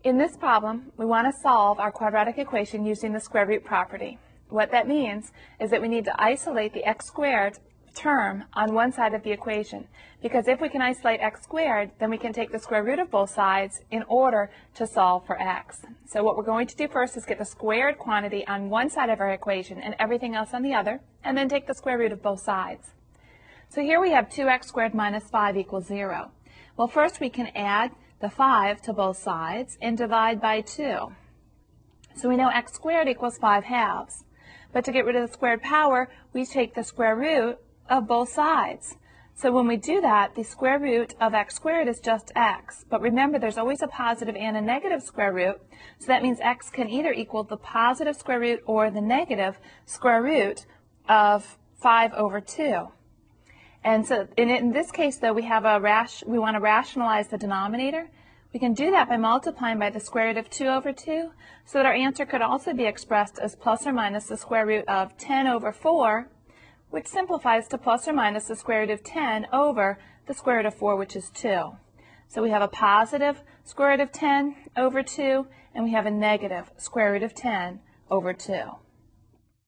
In this problem, we want to solve our quadratic equation using the square root property. What that means is that we need to isolate the x squared term on one side of the equation, because if we can isolate x squared, then we can take the square root of both sides in order to solve for x. So what we're going to do first is get the squared quantity on one side of our equation and everything else on the other, and then take the square root of both sides. So here we have 2x squared minus 5 equals 0. Well, first we can add the 5 to both sides and divide by 2. So we know x squared equals 5 halves. But to get rid of the squared power, we take the square root of both sides. So when we do that, the square root of x squared is just x. But remember, there's always a positive and a negative square root. So that means x can either equal the positive square root or the negative square root of 5 over 2. And so in this case, though, we want to rationalize the denominator. We can do that by multiplying by the square root of 2 over 2, so that our answer could also be expressed as plus or minus the square root of 10 over 4, which simplifies to plus or minus the square root of 10 over the square root of 4, which is 2. So we have a positive square root of 10 over 2, and we have a negative square root of 10 over 2.